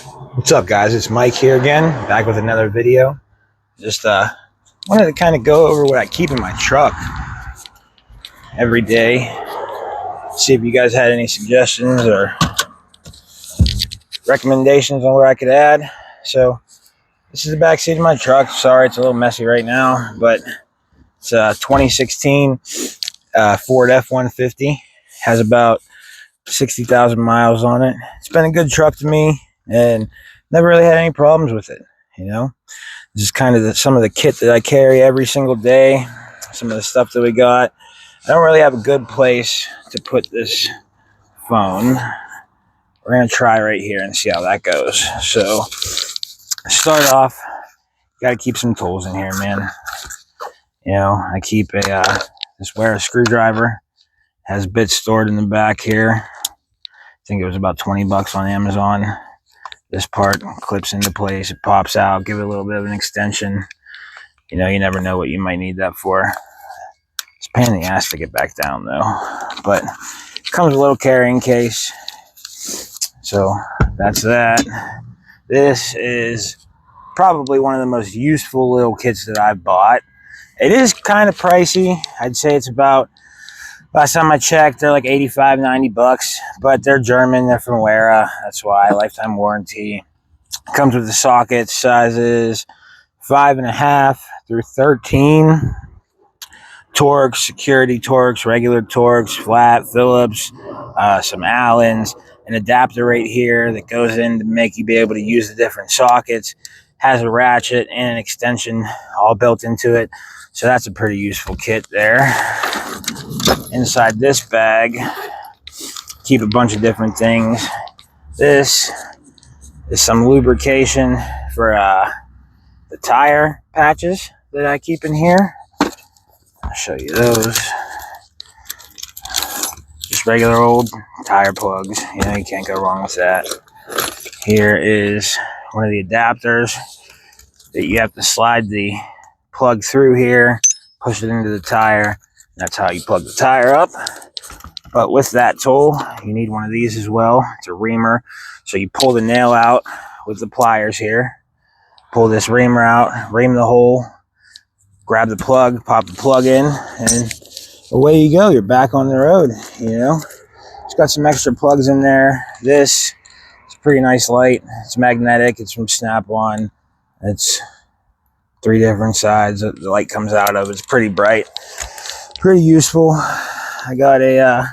What's up, guys? It's Mike here again, back with another video. Just wanted to kind of go over what I keep in my truck every day. See if you guys had any suggestions or recommendations on what I could add. So this is the back seat of my truck. Sorry, it's a little messy right now, but it's a 2016 Ford F-150. Has about 60,000 miles on it. It's been a good truck to me and never really had any problems with it, you know. Just kind of some of the kit that I carry every single day, some of the stuff that we got. I don't really have a good place to put this phone. We're going to try right here and see how that goes. So, start off, got to keep some tools in here, man. You know, I keep this wear a screwdriver. Has bits stored in the back here. I think it was about 20 bucks on Amazon. This part clips into place, it pops out, give it a little bit of an extension. You know, you never know what you might need that for. It's a pain in the ass to get back down though. But it comes with a little carrying case. So that's that. This is probably one of the most useful little kits that I've bought. It is kind of pricey. I'd say it's about, last time I checked, they're like 85, 90 bucks, but they're German, they're from Wera, that's why, lifetime warranty. Comes with the sockets, sizes 5.5 through 13. Torx, security Torx, regular Torx, flat, Phillips, some Allens, an adapter right here that goes in to make you be able to use the different sockets. Has a ratchet and an extension all built into it. So that's a pretty useful kit there. Inside this bag, keep a bunch of different things. This is some lubrication for the tire patches that I keep in here. I'll show you those. Just regular old tire plugs. You know, you can't go wrong with that. Here is one of the adapters that you have to slide the plug through here, push it into the tire. That's how you plug the tire up. But with that tool, you need one of these as well. It's a reamer. So you pull the nail out with the pliers here. Pull this reamer out, ream the hole, grab the plug, pop the plug in, and away you go. You're back on the road, you know. It's got some extra plugs in there. This is a pretty nice light. It's magnetic. It's from Snap-on. It's 3 different sides that the light comes out of. It's pretty bright. Pretty useful. I got a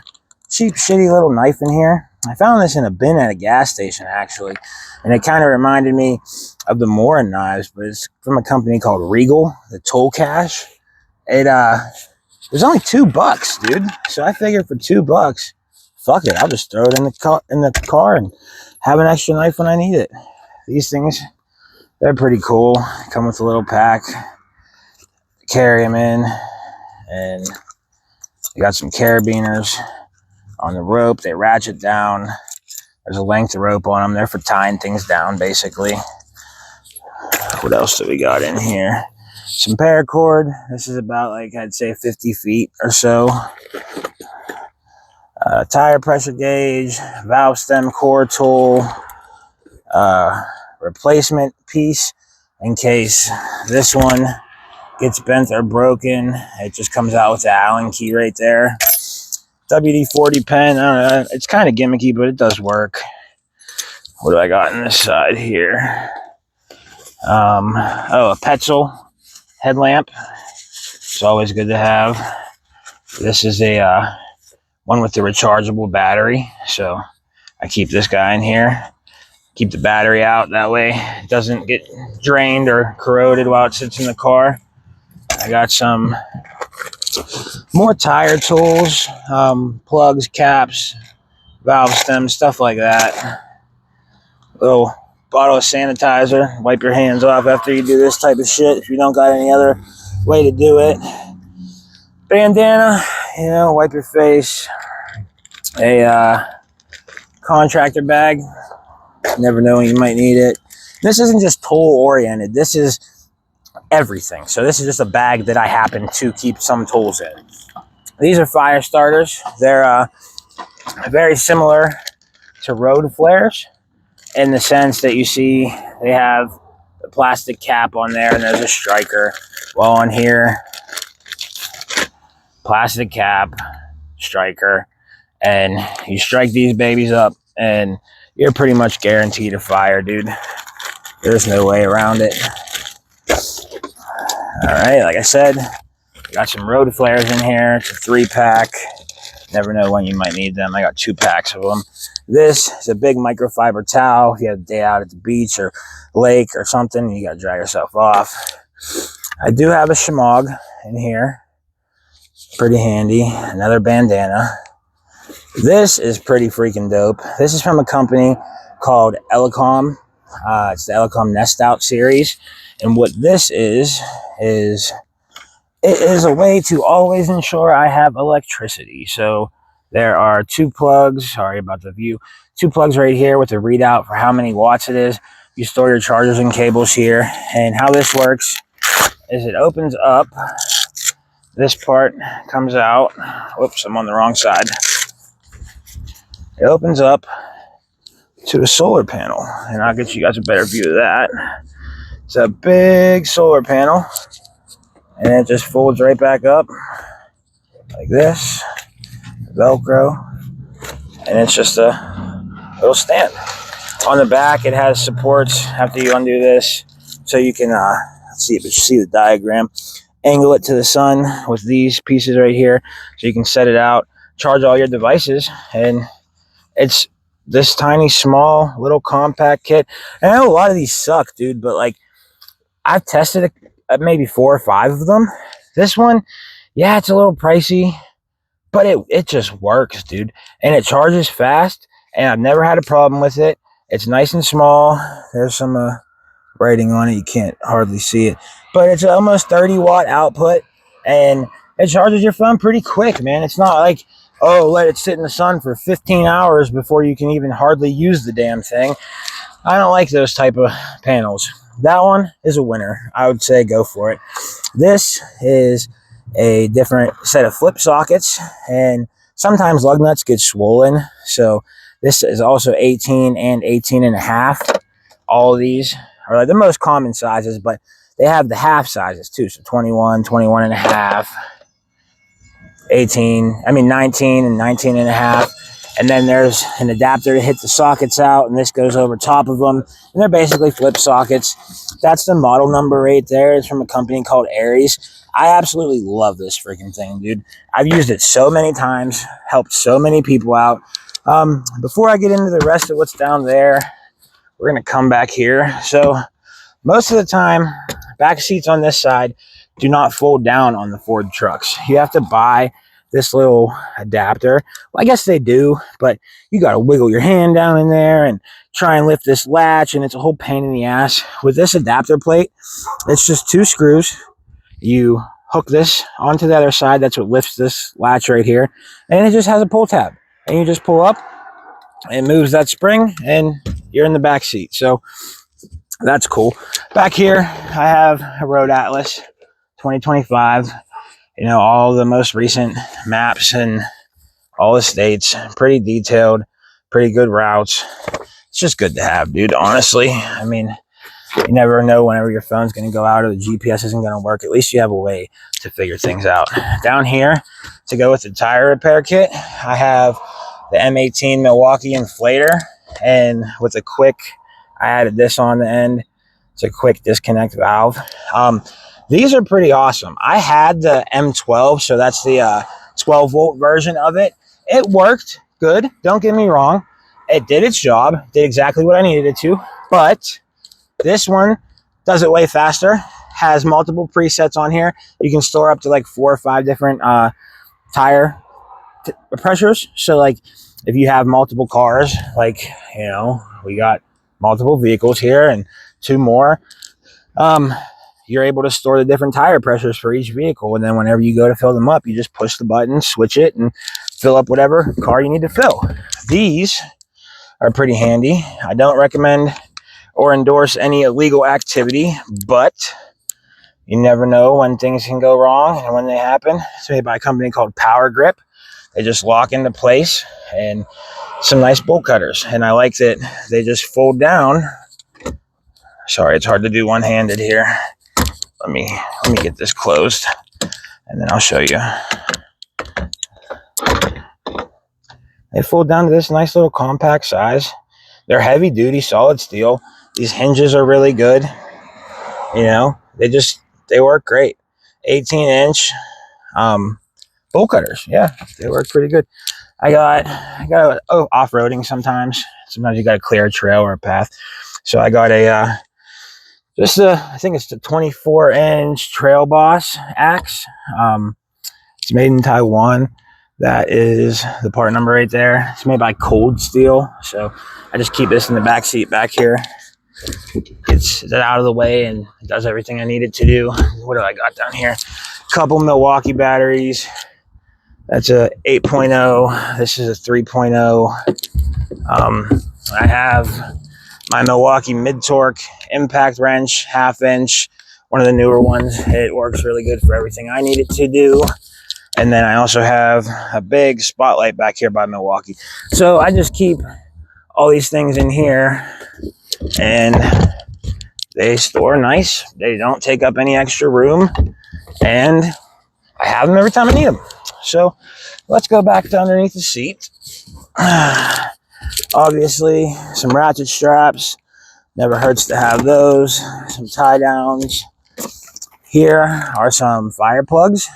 cheap, shitty little knife in here. I found this in a bin at a gas station, actually. And it kind of reminded me of the Morin knives, but it's from a company called Regal, the Tool Cache. It was only $2, dude. So I figured for $2, fuck it, I'll just throw it in the car and have an extra knife when I need it. These things, they're pretty cool. Come with a little pack. Carry them in. And you got some carabiners on the rope. They ratchet down. There's a length of rope on them. They're for tying things down, basically. What else do we got in here? Some paracord. This is about, like, I'd say 50 feet or so. Tire pressure gauge, valve stem core tool, replacement piece in case this one gets bent or broken. It just comes out with the Allen key right there. WD-40 pen. I don't know. It's kind of gimmicky, but it does work. What do I got on this side here? A Petzl headlamp. It's always good to have. This is a one with the rechargeable battery. So I keep this guy in here. Keep the battery out. That way it doesn't get drained or corroded while it sits in the car. I got some more tire tools, plugs, caps, valve stems, stuff like that. Little bottle of sanitizer. Wipe your hands off after you do this type of shit if you don't got any other way to do it. Bandana, you know, wipe your face. A contractor bag. Never know when you might need it. This isn't just tool oriented. This is everything. So this is just a bag that I happen to keep some tools in. These are fire starters. They're very similar to road flares. in the sense that you see they have the plastic cap on there and there's a striker. Well, on here, plastic cap, striker, and you strike these babies up and you're pretty much guaranteed a fire, dude. There's no way around it. All right, like I said, got some road flares in here. It's a 3-pack. Never know when you might need them. I got 2 packs of them. This is a big microfiber towel. If you have a day out at the beach or lake or something, you got to dry yourself off. I do have a shemagh in here. Pretty handy. Another bandana. This is pretty freaking dope. This is from a company called Elecom. It's the Elecom Nest Out series. And what this is it is a way to always ensure I have electricity. So there are 2 plugs. Sorry about the view. 2 plugs right here with a readout for how many watts it is. You store your chargers and cables here. And how this works is it opens up. This part comes out. Whoops, I'm on the wrong side. It opens up to a solar panel, and I'll get you guys a better view of that. It's a big solar panel, and it just folds right back up like this, Velcro, and it's just a little stand. On the back, it has supports after you undo this, so you can let's see if you see the diagram. Angle it to the sun with these pieces right here, so you can set it out, charge all your devices, and it's this tiny, small, little compact kit. And I know a lot of these suck, dude, but like I've tested maybe 4 or 5 of them. This one, yeah, it's a little pricey, but it just works, dude. And it charges fast, and I've never had a problem with it. It's nice and small. There's some writing on it. You can't hardly see it, but it's almost 30-watt output, and it charges your phone pretty quick, man. It's not like, oh, let it sit in the sun for 15 hours before you can even hardly use the damn thing. I don't like those type of panels. That one is a winner. I would say go for it. This is a different set of flip sockets, and sometimes lug nuts get swollen. So this is also 18 and 18 and a half. All of these are like the most common sizes, but they have the half sizes too. So 21, 21 and a half. 19 and 19 and a half. And then there's an adapter to hit the sockets out, and this goes over top of them. And they're basically flip sockets. That's the model number right there. It's from a company called Aries. I absolutely love this freaking thing, dude. I've used it so many times, helped so many people out. Before I get into the rest of what's down there, we're going to come back here. So most of the time, back seats on this side do not fold down on the Ford trucks. You have to buy this little adapter. Well, I guess they do, but you got to wiggle your hand down in there and try and lift this latch, and it's a whole pain in the ass. With this adapter plate, it's just 2 screws. You hook this onto the other side. That's what lifts this latch right here, and it just has a pull tab, and you just pull up, it moves that spring, and you're in the back seat. So that's cool. Back here, I have a Road Atlas 2025. You know, all the most recent maps and all the states. Pretty detailed, pretty good routes. It's just good to have, dude, honestly. I mean, you never know whenever your phone's going to go out or the GPS isn't going to work. At least you have a way to figure things out. Down here, to go with the tire repair kit, I have the M18 Milwaukee inflator, and with a quick, I added this on the end. It's a quick disconnect valve. These are pretty awesome. I had the M12, so that's the 12-volt version of it. It worked good. Don't get me wrong. It did its job, did exactly what I needed it to, but this one does it way faster, has multiple presets on here. You can store up to like 4 or 5 different tire pressures. So like if you have multiple cars, like, you know, we got multiple vehicles here and 2 more, you're able to store the different tire pressures for each vehicle. And then whenever you go to fill them up, you just push the button, switch it, and fill up whatever car you need to fill. These are pretty handy. I don't recommend or endorse any illegal activity, but you never know when things can go wrong and when they happen. It's made by a company called Power Grip. They just lock into place, and some nice bolt cutters. And I like that they just fold down. Sorry, it's hard to do one-handed here. Let me get this closed, and then I'll show you. They fold down to this nice little compact size. They're heavy duty, solid steel. These hinges are really good. You know, they work great. 18-inch bolt cutters. Yeah, they work pretty good. I got off-roading sometimes. Sometimes you got to clear a trail or a path. So I got I think it's the 24-inch Trail Boss axe. It's made in Taiwan. That is the part number right there. It's made by Cold Steel. So I just keep this in the back seat back here. It's out of the way and it does everything I need it to do. What do I got down here? Couple Milwaukee batteries. That's a 8.0. This is a 3.0. I have my Milwaukee mid-torque impact wrench, 1/2 inch. One of the newer ones. It works really good for everything I need it to do. And then I also have a big spotlight back here by Milwaukee. So I just keep all these things in here, and they store nice. They don't take up any extra room, and I have them every time I need them. So let's go back to underneath the seat. Obviously, some ratchet straps. Never hurts to have those. Some tie downs. Here are some fire plugs.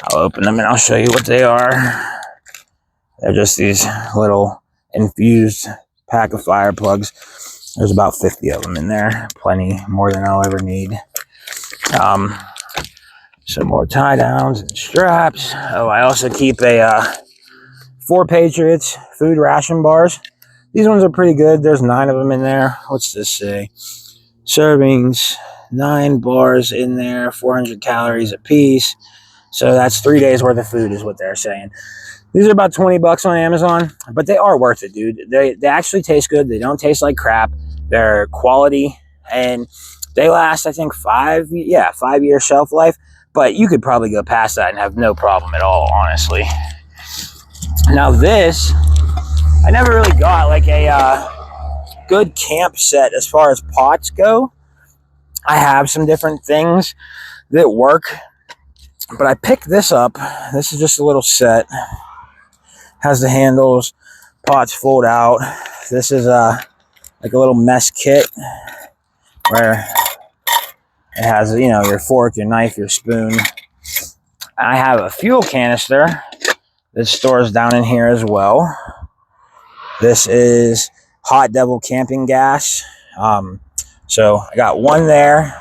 I'll open them and I'll show you what they are. They're just these little infused pack of fire plugs. There's about 50 of them in there. Plenty more than I'll ever need. Some more tie downs and straps. Oh, I also keep a 4 Patriots food ration bars. These ones are pretty good. There's 9 of them in there. What's this say? Servings, 9 bars in there, 400 calories a piece. So that's 3 days worth of food is what they're saying. These are about 20 bucks on Amazon, but they are worth it, dude. They actually taste good. They don't taste like crap. They're quality, and they last, I think, 5-year shelf life, but you could probably go past that and have no problem at all, honestly. Now this, I never really got like a good camp set as far as pots go. I have some different things that work, but I picked this up. This is just a little set. Has the handles, pots fold out. This is like a little mess kit where it has, you know, your fork, your knife, your spoon. I have a fuel canister that stores down in here as well. This is Hot Devil camping gas. So I got one there.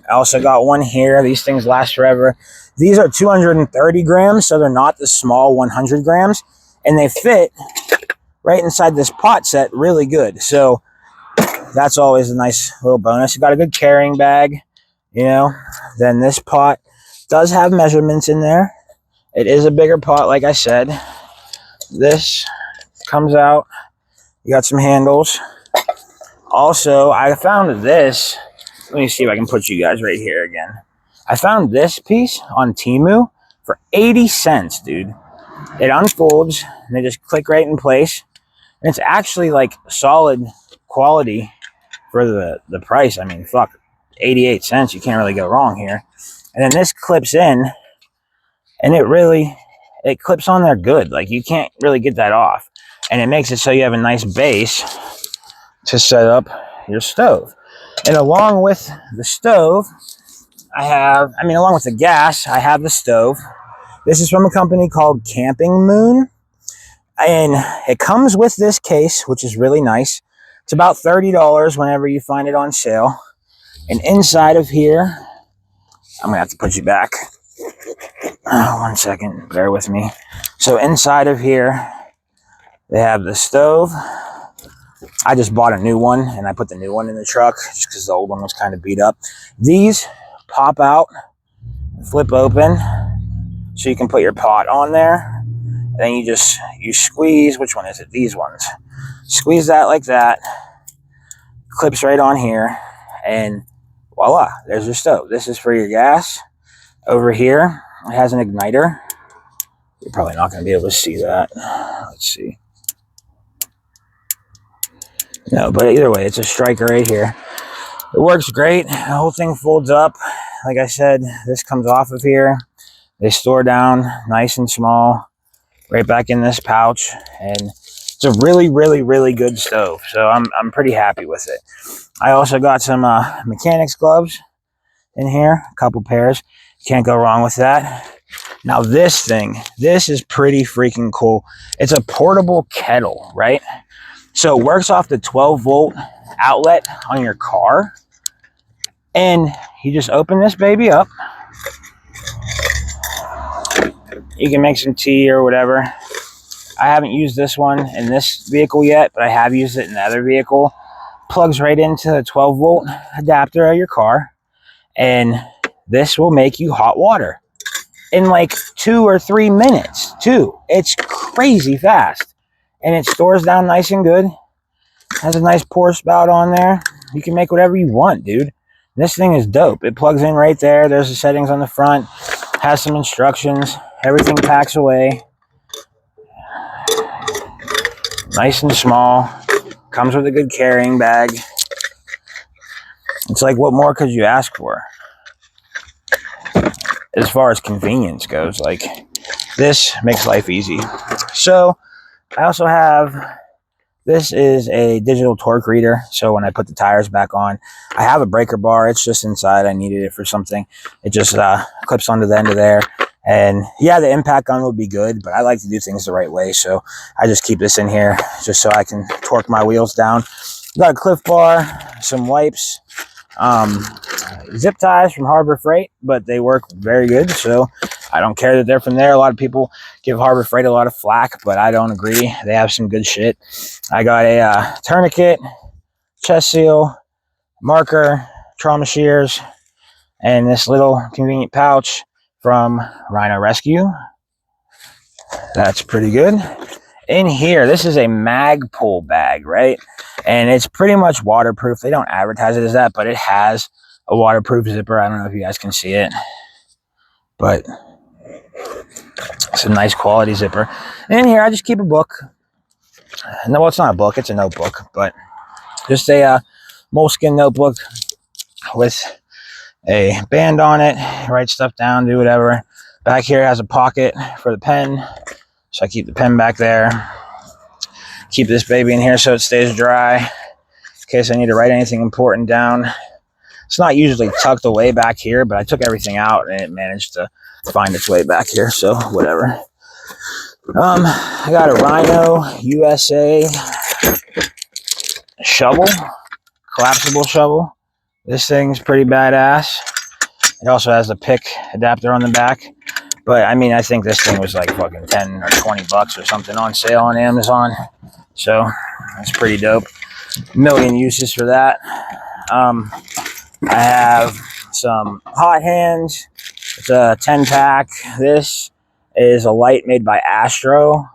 I also got one here. These things last forever. These are 230 grams, so they're not the small 100 grams. And they fit right inside this pot set really good. So that's always a nice little bonus. You got a good carrying bag, you know. Then this pot does have measurements in there. It is a bigger pot, like I said. This comes out. You got some handles. Also, I found this. Let me see if I can put you guys right here again. I found this piece on Temu for 80 cents, dude. It unfolds, and they just click right in place. And it's actually like solid quality for the price. I mean, fuck, 88 cents. You can't really go wrong here. And then this clips in, and it clips on there good. Like, you can't really get that off. And it makes it so you have a nice base to set up your stove. And along with the stove, along with the gas, I have the stove. This is from a company called Camping Moon. And it comes with this case, which is really nice. It's about $30 whenever you find it on sale. And inside of here, I'm going to have to put you back. 1 second, bear with me. So inside of here, they have the stove. I just bought a new one, and I put the new one in the truck just because the old one was kind of beat up. These pop out, flip open, so you can put your pot on there. And then you squeeze, which one is it? These ones. Squeeze that like that. Clips right on here, and voila, there's your stove. This is for your gas. Over here, it has an igniter. You're probably not going to be able to see that. Let's see. No, but either way, it's a striker right here. It works great. The whole thing folds up. Like I said, this comes off of here. They store down nice and small right back in this pouch. And it's a really, really, really good stove. So I'm pretty happy with it. I also got some mechanics gloves in here, a couple pairs. Can't go wrong with that. Now this thing, this is pretty freaking cool. It's a portable kettle, right? So it works off the 12-volt outlet on your car. And you just open this baby up. You can make some tea or whatever. I haven't used this one in this vehicle yet, but I have used it in the other vehicle. Plugs right into the 12-volt adapter of your car. And this will make you hot water in like 2 or 3 minutes, too. It's crazy fast. And it stores down nice and good. Has a nice pour spout on there. You can make whatever you want, dude. This thing is dope. It plugs in right there. There's the settings on the front. Has some instructions. Everything packs away. Nice and small. Comes with a good carrying bag. It's like, what more could you ask for? As far as convenience goes, like, this makes life easy. So I also have, this is a digital torque reader. So when I put the tires back on, I have a breaker bar. It's just inside. I needed it for something. It just clips onto the end of there. And yeah, the impact gun would be good, but I like to do things the right way. So I just keep this in here just so I can torque my wheels down. Got a Cliff Bar, some wipes, zip ties from Harbor Freight, but they work very good. So I don't care that they're from there. A lot of people give Harbor Freight a lot of flack, but I don't agree. They have some good shit. I got a tourniquet, chest seal, marker, trauma shears, and this little convenient pouch from Rhino Rescue. That's pretty good. In here, this is a Magpul bag, right? And it's pretty much waterproof. They don't advertise it as that, but it has a waterproof zipper. I don't know if you guys can see it, but it's a nice quality zipper. And in here, I just keep a book. No, well, it's not a book. It's a notebook, but just a moleskin notebook with a band on it. Write stuff down, do whatever. Back here has a pocket for the pen. So I keep the pen back there. Keep this baby in here so it stays dry in case I need to write anything important down. It's not usually tucked away back here, but I took everything out and it managed to find its way back here, so whatever. I got a Rhino USA shovel, collapsible shovel. This thing's pretty badass. It also has a pick adapter on the back. But I mean, I think this thing was like fucking 10 or 20 bucks or something on sale on Amazon. So that's pretty dope. Million uses for that. I have some hot hands. It's a 10-pack. This is a light made by Astro.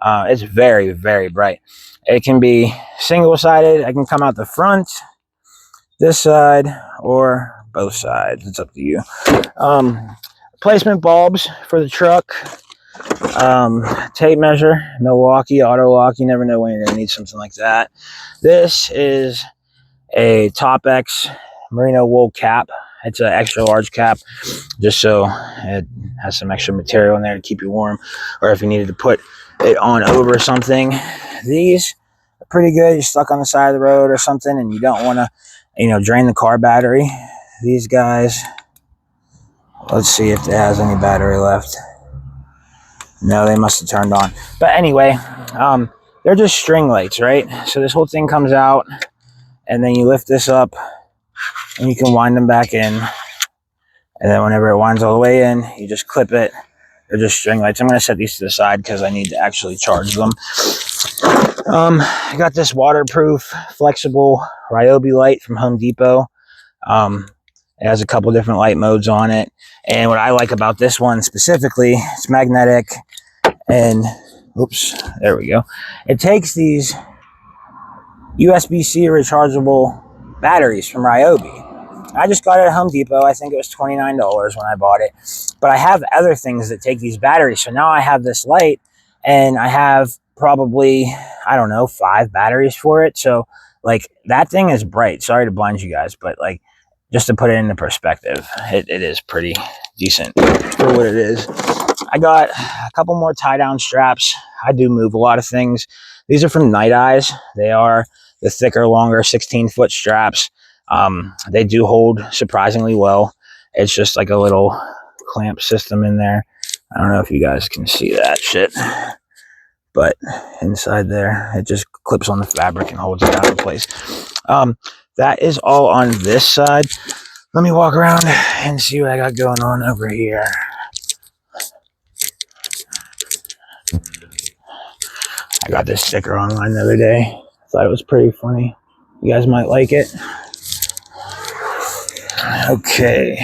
It's very, very bright. It can be single-sided. I can come out the front, this side, or both sides. It's up to you. Placement bulbs for the truck. Tape measure, Milwaukee, auto lock. You never know when you're going to need something like that. This is a Top-X merino wool cap. It's an extra large cap, just so it has some extra material in there to keep you warm, or if you needed to put it on over something. These are pretty good. You're stuck on the side of the road or something and you don't want to, drain the car battery. These guys, let's see if it has any battery left. No, they must have turned on. But anyway, they're just string lights, right? So this whole thing comes out and then you lift this up and you can wind them back in. And then whenever it winds all the way in, you just clip it. They're just string lights. I'm going to set these to the side because I need to actually charge them. I got this waterproof, flexible Ryobi light from Home Depot. It has a couple different light modes on it. And what I like about this one specifically, it's magnetic. And, oops, there we go. It takes these USB-C rechargeable batteries from Ryobi. I just got it at Home Depot. I think it was $29 when I bought it. But I have other things that take these batteries. So now I have this light, and I have probably, I don't know, 5 batteries for it. So like that thing is bright. Sorry to blind you guys, but like just to put it into perspective, it is pretty decent for what it is. I got a couple more tie down straps. I do move a lot of things. These are from Night Eyes. They are the thicker, longer 16-foot straps. They do hold surprisingly well. It's just like a little clamp system in there. I don't know if you guys can see that shit, but inside there, it just clips on the fabric and holds it down in place. That is all on this side. Let me walk around and see what I got going on over here. I got this sticker online the other day. Thought it was pretty funny. You guys might like it. Okay.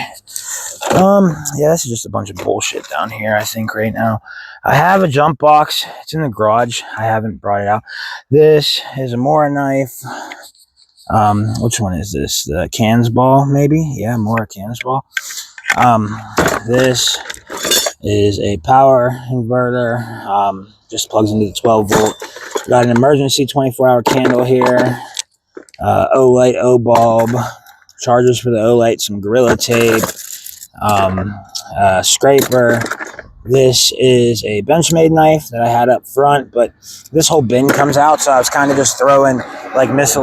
Yeah, this is just a bunch of bullshit down here, I think, right now. I have a jump box. It's in the garage. I haven't brought it out. This is a Mora knife. Which one is this? The Cans ball, maybe? Yeah, Mora Cans ball. This is a power inverter. Just plugs into the 12-volt. Got an emergency 24-hour candle here. O-light, O-bulb. Chargers for the O-light. Some Gorilla Tape. Scraper. This is a Benchmade knife that I had up front, but this whole bin comes out, so I was kind of just throwing like miscellaneous